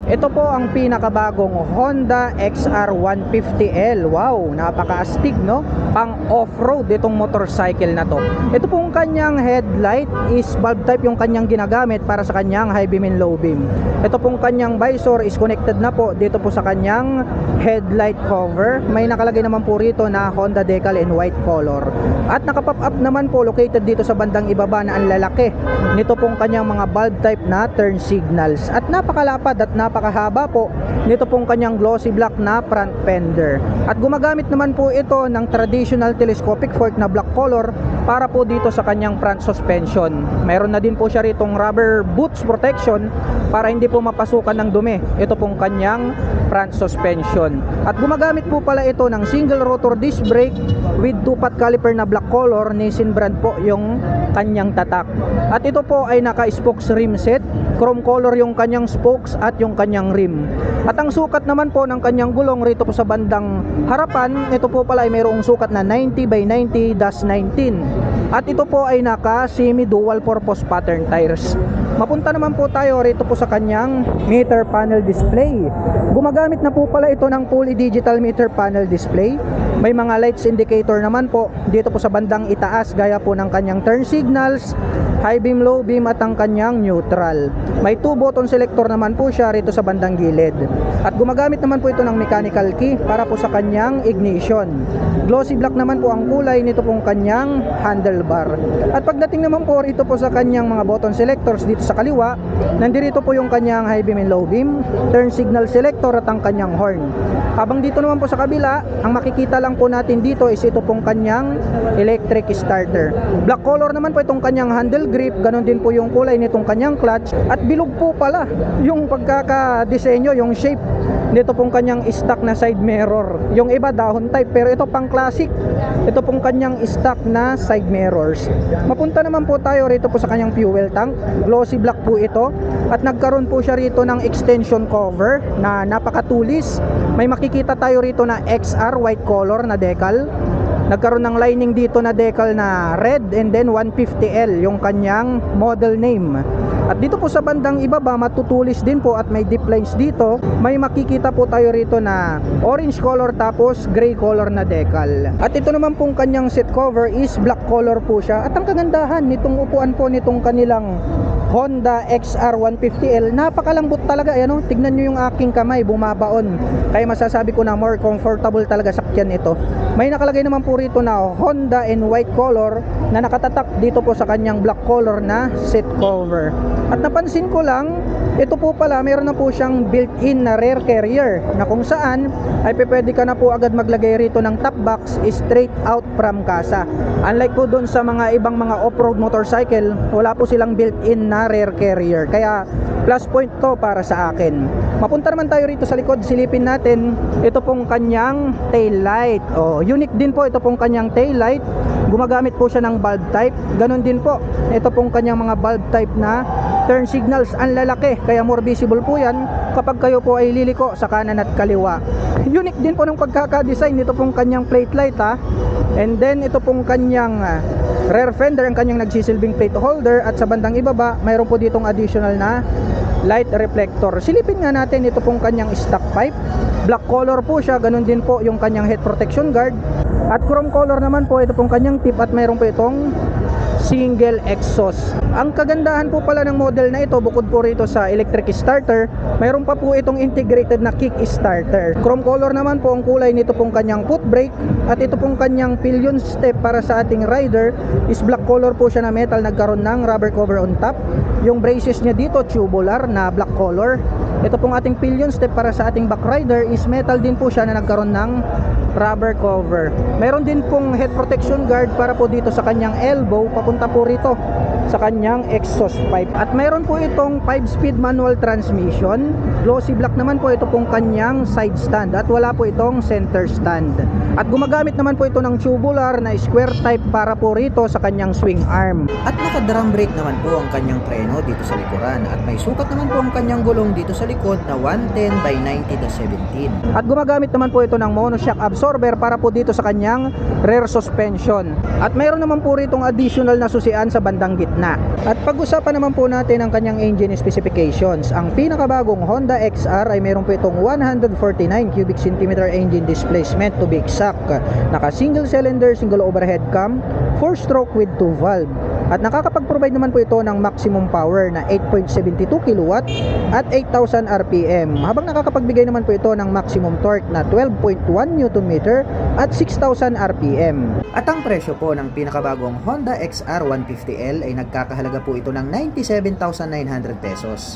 Ito po ang pinakabagong Honda XR150L. Wow, napaka-astig, no? Pang off-road itong motorcycle na to. Ito pong kanyang headlight is bulb type yung kanyang ginagamit para sa kanyang high beam and low beam. Ito pong kanyang visor is connected na po dito po sa kanyang headlight cover. May nakalagay naman po rito na Honda decal in white color. At naka-pop up naman po located dito sa bandang ibaba na ang lalaki nito pong kanyang mga bulb type na turn signals. At napakalapad at napakahaba po nito pong kanyang glossy black na front fender. At gumagamit naman po ito ng traditional telescopic fork na black color para po dito sa kanyang front suspension. Mayroon na din po siya ritong rubber boots protection para hindi po mapasukan ng dumi ito pong kanyang front suspension. At gumagamit po pala ito ng single rotor disc brake with 2-pot caliper na black color. Nissin brand po yung kanyang tatak. At ito po ay naka-spokes rim set. Chrome color yung kanyang spokes at yung kanyang rim. At ang sukat naman po ng kanyang gulong rito po sa bandang harapan, ito po pala ay mayroong sukat na 90/90-19. At ito po ay naka semi dual purpose pattern tires. Mapunta naman po tayo rito po sa kanyang meter panel display. Gumagamit na po pala ito ng fully digital meter panel display. May mga lights indicator naman po dito po sa bandang itaas gaya po ng kanyang turn signals, high beam, low beam at ang kanyang neutral. May 2 button selector naman po siya rito sa bandang gilid. At gumagamit naman po ito ng mechanical key para po sa kanyang ignition. Glossy black naman po ang kulay nito pong kanyang handlebar. At pagdating naman po rito po sa kanyang mga button selectors dito sa kaliwa, nandirito po yung kanyang high beam and low beam, turn signal selector at ang kanyang horn. Habang dito naman po sa kabila, ang makikita lang po natin dito is ito pong kanyang electric starter. Black color naman po itong kanyang handle grip, ganun din po yung kulay nitong kanyang clutch. At bilog po pala yung pagkakadesenyo, yung shape nito pong kanyang stock na side mirror. Yung iba dahon type, pero ito pang classic. Ito pong kanyang stock na side mirrors. Mapunta naman po tayo rito po sa kanyang fuel tank. Glossy black po ito. At nagkaroon po siya rito ng extension cover na napakatulis. May makikita tayo rito na XR white color na decal. Nagkaroon ng lining dito na decal na red, and then 150L yung kanyang model name. At dito po sa bandang ibaba, matutulis din po at may deep lines dito. May makikita po tayo rito na orange color tapos gray color na decal. At ito naman pong kanyang seat cover is black color po siya. At ang kagandahan nitong upuan po nitong kanilang Honda XR150L, napakalambot talaga. Ayan, tignan nyo yung aking kamay, bumabaon. Kaya masasabi ko na more comfortable talaga sakyan ito. May nakalagay naman po rito na Honda in white color na nakatatak dito po sa kanyang black color na seat cover. At napansin ko lang, ito po pala meron na po siyang built-in na rear carrier na kung saan ay pwede ka na po agad maglagay rito ng top box straight out from kasa. Unlike po doon sa mga ibang mga off-road motorcycle, wala po silang built-in na rear carrier. Kaya plus point to para sa akin. Mapunta naman tayo rito sa likod, silipin natin ito pong kanyang tail light. Unique din po ito pong kanyang tail light. Gumagamit po siya ng bulb type. Ganon din po ito pong kanyang mga bulb type na turn signals, ang lalaki, kaya more visible po yan kapag kayo po ay liliko sa kanan at kaliwa. Unique din po ng pagkaka-design nito pong kanyang plate light and then ito pong kanyang rear fender, ang kanyang nagsisilbing plate holder. At sa bandang ibaba mayroon po ditong additional na light reflector. Silipin nga natin ito pong kanyang stock pipe. Black color po siya, ganun din po yung kanyang head protection guard. At chrome color naman po ito pong kanyang tip at mayroon po itong single exhaust. Ang kagandahan po pala ng model na ito, bukod po rito sa electric starter, mayroon pa po itong integrated na kick starter. Chrome color naman po ang kulay nito pong kanyang foot brake. At ito pong kanyang pillion step para sa ating rider is black color po siya na metal, nagkaroon ng rubber cover on top. Yung braces niya dito tubular na black color. Ito pong ating pillion step para sa ating back rider is metal din po siya na nagkaroon ng rubber cover. Meron din pong head protection guard para po dito sa kanyang elbow, papunta po rito sa kanyang exhaust pipe. At meron po itong 5-speed manual transmission. Glossy black naman po ito pong kanyang side stand at wala po itong center stand. At gumagamit naman po ito ng tubular na square type para po rito sa kanyang swing arm. At naka-drum brake naman po ang kanyang preno. no, dito sa likuran. At may sukat naman po ang kanyang gulong dito sa likod na 110/90/17. At gumagamit naman po ito ng monoshock absorber para po dito sa kanyang rear suspension. At mayroon naman po rito additional na susian sa bandang gitna. At pag-usapan naman po natin ang kanyang engine specifications. Ang pinakabagong Honda XR ay mayroon po itong 149 cubic centimeter engine displacement to be exact. Naka single cylinder, single overhead cam, 4-stroke with 2 valve. At nakakapag-provide naman po ito ng maximum power na 8.72 kW at 8,000 RPM. Habang nakakapagbigay naman po ito ng maximum torque na 12.1 Nm at 6,000 RPM. At ang presyo po ng pinakabagong Honda XR 150L ay nagkakahalaga po ito ng 97,900 pesos.